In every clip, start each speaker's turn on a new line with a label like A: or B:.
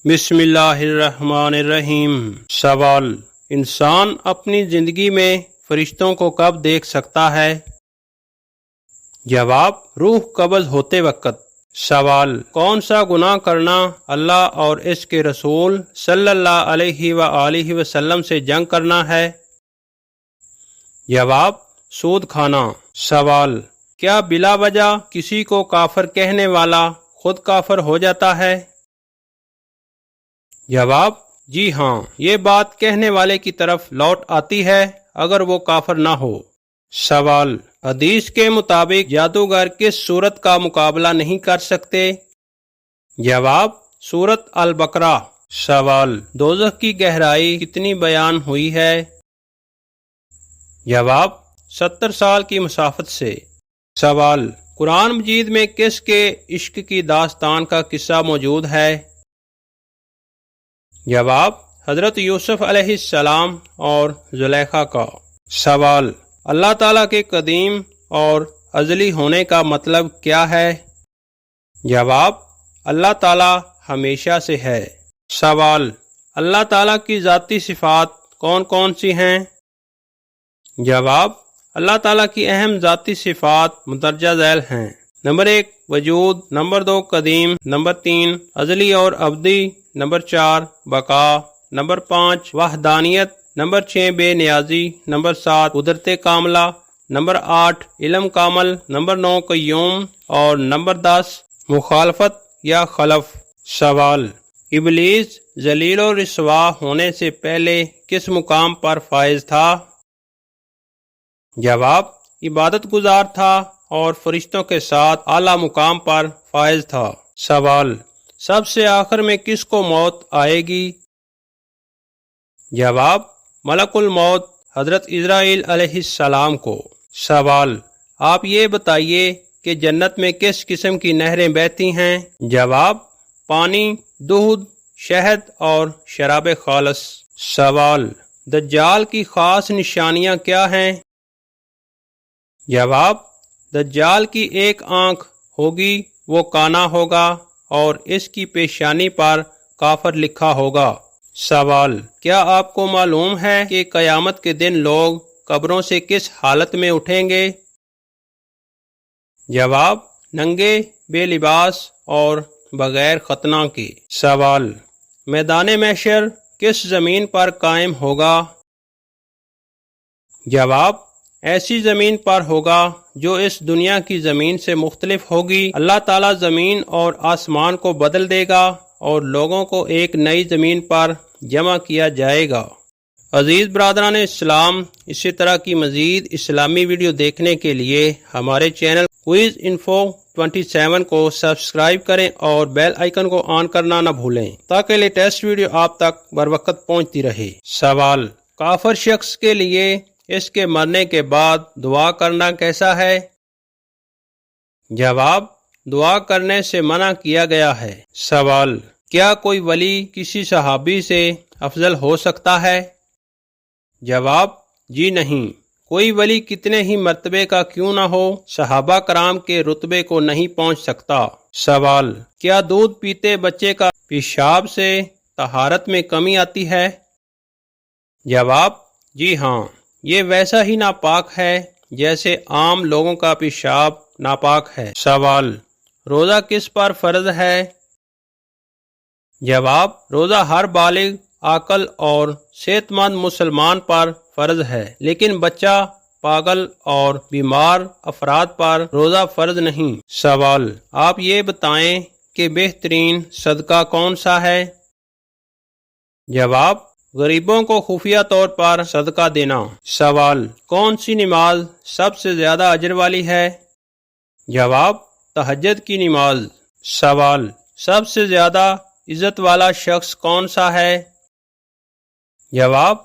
A: بسم اللہ الرحمن الرحیم۔ سوال: انسان اپنی زندگی میں فرشتوں کو کب دیکھ سکتا ہے؟ جواب: روح قبض ہوتے وقت۔ سوال: کون سا گناہ کرنا اللہ اور اس کے رسول صلی اللہ علیہ وآلہ وسلم سے جنگ کرنا ہے؟ جواب: سود کھانا۔ سوال: کیا بلا وجہ کسی کو کافر کہنے والا خود کافر ہو جاتا ہے؟ جواب: جی ہاں، یہ بات کہنے والے کی طرف لوٹ آتی ہے اگر وہ کافر نہ ہو۔ سوال: حدیث کے مطابق جادوگر کس سورت کا مقابلہ نہیں کر سکتے؟ جواب: سورت البقرہ۔ سوال: دوزخ کی گہرائی کتنی بیان ہوئی ہے؟ جواب: 70 سال کی مسافت سے۔ سوال: قرآن مجید میں کس کے عشق کی داستان کا قصہ موجود ہے؟ جواب: حضرت یوسف علیہ السلام اور زلیخا کا۔ سوال: اللہ تعالیٰ کے قدیم اور ازلی ہونے کا مطلب کیا ہے؟ جواب: اللہ تعالیٰ ہمیشہ سے ہے۔ سوال: اللہ تعالیٰ کی ذاتی صفات کون کون سی ہیں؟ جواب: اللہ تعالیٰ کی اہم ذاتی صفات مندرجہ ذیل ہیں۔ نمبر 1 وجود، نمبر 2 قدیم، نمبر 3 ازلی اور ابدی، نمبر 4 بقا، نمبر 5 وحدانیت، نمبر 6 بے نیازی، نمبر 7 قدرت کاملہ، نمبر 8 علم کامل، نمبر 9 قیوم اور نمبر 10 مخالفت یا خلف۔ سوال: ابلیس ذلیل و رسوا ہونے سے پہلے کس مقام پر فائز تھا؟ جواب: عبادت گزار تھا اور فرشتوں کے ساتھ اعلیٰ مقام پر فائز تھا۔ سوال: سب سے آخر میں کس کو موت آئے گی؟ جواب: ملک الموت حضرت عزرائیل علیہ السلام کو۔ سوال: آپ یہ بتائیے کہ جنت میں کس قسم کی نہریں بہتی ہیں؟ جواب: پانی، دودھ، شہد اور شراب خالص۔ سوال: دجال کی خاص نشانیاں کیا ہیں؟ جواب: دجال کی ایک آنکھ ہوگی، وہ کانا ہوگا اور اس کی پیشانی پر کافر لکھا ہوگا۔ سوال: کیا آپ کو معلوم ہے کہ قیامت کے دن لوگ قبروں سے کس حالت میں اٹھیں گے؟ جواب: ننگے، بے لباس اور بغیر ختنہ کے۔ سوال: میدان محشر کس زمین پر قائم ہوگا؟ جواب: ایسی زمین پر ہوگا جو اس دنیا کی زمین سے مختلف ہوگی۔ اللہ تعالیٰ زمین اور آسمان کو بدل دے گا اور لوگوں کو ایک نئی زمین پر جمع کیا جائے گا۔ عزیز برادران اسلام، اسی طرح کی مزید اسلامی ویڈیو دیکھنے کے لیے ہمارے چینل کوئز انفو 27 کو سبسکرائب کریں اور بیل آئیکن کو آن کرنا نہ بھولیں تاکہ لیٹسٹ ویڈیو آپ تک بروقت پہنچتی رہے۔ سوال: کافر شخص کے لیے اس کے مرنے کے بعد دعا کرنا کیسا ہے؟ جواب: دعا کرنے سے منع کیا گیا ہے۔ سوال: کیا کوئی ولی کسی صحابی سے افضل ہو سکتا ہے؟ جواب: جی نہیں، کوئی ولی کتنے ہی مرتبے کا کیوں نہ ہو صحابہ کرام کے رتبے کو نہیں پہنچ سکتا۔ سوال: کیا دودھ پیتے بچے کا پیشاب سے طہارت میں کمی آتی ہے؟ جواب: جی ہاں، یہ ویسا ہی ناپاک ہے جیسے عام لوگوں کا پیشاب ناپاک ہے۔ سوال: روزہ کس پر فرض ہے؟ جواب: روزہ ہر بالغ، عاقل اور صحت مند مسلمان پر فرض ہے، لیکن بچہ، پاگل اور بیمار افراد پر روزہ فرض نہیں۔ سوال: آپ یہ بتائیں کہ بہترین صدقہ کون سا ہے؟ جواب: غریبوں کو خفیہ طور پر صدقہ دینا۔ سوال: کون سی نماز سب سے زیادہ اجر والی ہے؟ جواب: تہجد کی نماز۔ سوال: سب سے زیادہ عزت والا شخص کون سا ہے؟ جواب: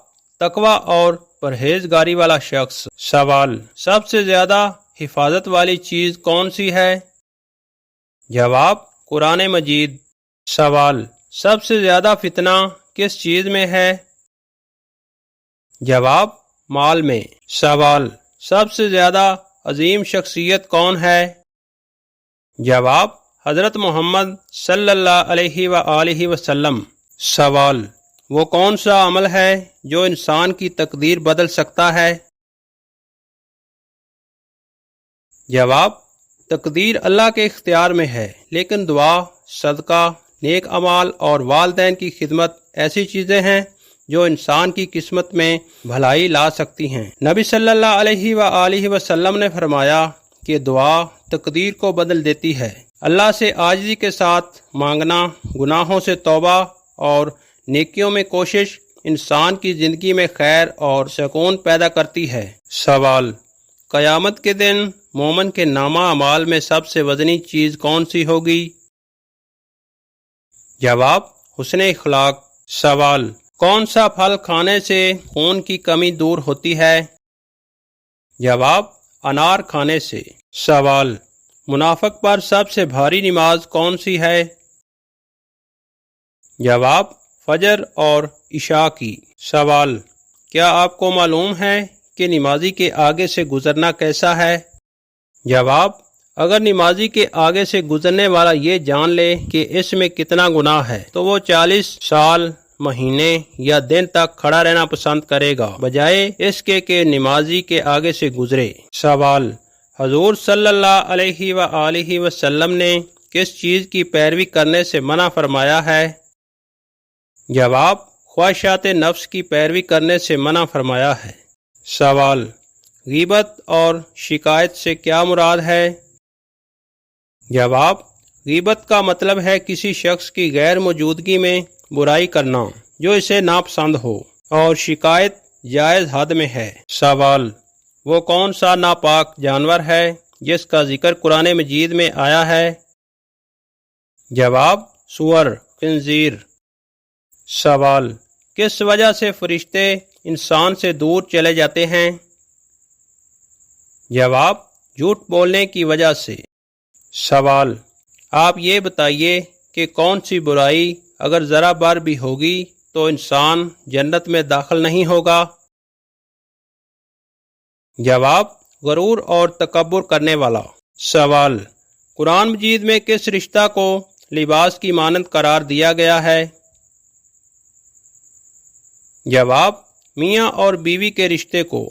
A: تقوی اور پرہیزگاری والا شخص۔ سوال: سب سے زیادہ حفاظت والی چیز کون سی ہے؟ جواب: قرآن مجید۔ سوال: سب سے زیادہ فتنہ کس چیز میں ہے؟ جواب: مال میں۔ سوال: سب سے زیادہ عظیم شخصیت کون ہے؟ جواب: حضرت محمد صلی اللہ علیہ وآلہ وسلم۔ سوال: وہ کون سا عمل ہے جو انسان کی تقدیر بدل سکتا ہے؟ جواب: تقدیر اللہ کے اختیار میں ہے، لیکن دعا، صدقہ، نیک اعمال اور والدین کی خدمت ایسی چیزیں ہیں جو انسان کی قسمت میں بھلائی لا سکتی ہیں۔ نبی صلی اللہ علیہ وآلہ وسلم نے فرمایا کہ دعا تقدیر کو بدل دیتی ہے۔ اللہ سے عاجزی کے ساتھ مانگنا، گناہوں سے توبہ اور نیکیوں میں کوشش انسان کی زندگی میں خیر اور سکون پیدا کرتی ہے۔ سوال: قیامت کے دن مومن کے نامہ اعمال میں سب سے وزنی چیز کون سی ہوگی؟ جواب: حسن اخلاق۔ سوال: کون سا پھل کھانے سے خون کی کمی دور ہوتی ہے؟ جواب: انار کھانے سے۔ سوال: منافق پر سب سے بھاری نماز کون سی ہے؟ جواب: فجر اور عشاء کی۔ سوال: کیا آپ کو معلوم ہے کہ نمازی کے آگے سے گزرنا کیسا ہے؟ جواب: اگر نمازی کے آگے سے گزرنے والا یہ جان لے کہ اس میں کتنا گناہ ہے تو وہ 40 سال، مہینے یا دن تک کھڑا رہنا پسند کرے گا، بجائے اس کے کہ نمازی کے آگے سے گزرے۔ سوال: حضور صلی اللہ علیہ وآلہ وسلم نے کس چیز کی پیروی کرنے سے منع فرمایا ہے؟ جواب: خواہشات نفس کی پیروی کرنے سے منع فرمایا ہے۔ سوال: غیبت اور شکایت سے کیا مراد ہے؟ جواب: غیبت کا مطلب ہے کسی شخص کی غیر موجودگی میں برائی کرنا جو اسے ناپسند ہو، اور شکایت جائز حد میں ہے۔ سوال: وہ کون سا ناپاک جانور ہے جس کا ذکر قرآن مجید میں آیا ہے؟ جواب: سور، خنزیر۔ سوال: کس وجہ سے فرشتے انسان سے دور چلے جاتے ہیں؟ جواب: جھوٹ بولنے کی وجہ سے۔ سوال: آپ یہ بتائیے کہ کون سی برائی اگر ذرا بار بھی ہوگی تو انسان جنت میں داخل نہیں ہوگا؟ جواب: غرور اور تکبر کرنے والا۔ سوال: قرآن مجید میں کس رشتہ کو لباس کی مانند قرار دیا گیا ہے؟ جواب: میاں اور بیوی کے رشتے کو۔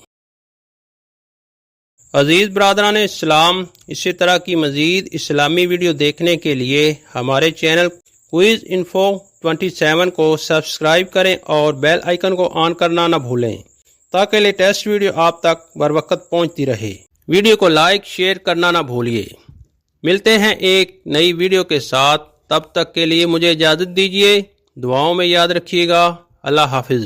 A: عزیز برادران اسلام، اسی طرح کی مزید اسلامی ویڈیو دیکھنے کے لیے ہمارے چینل کوئز انفو 27 کو سبسکرائب کریں اور بیل آئیکن کو آن کرنا نہ بھولیں تاکہ لیٹسٹ ویڈیو آپ تک بر وقت پہنچتی رہے۔ ویڈیو کو لائک شیئر کرنا نہ بھولیے۔ ملتے ہیں ایک نئی ویڈیو کے ساتھ، تب تک کے لیے مجھے اجازت دیجیے۔ دعاؤں میں یاد رکھیے گا۔ اللہ حافظ۔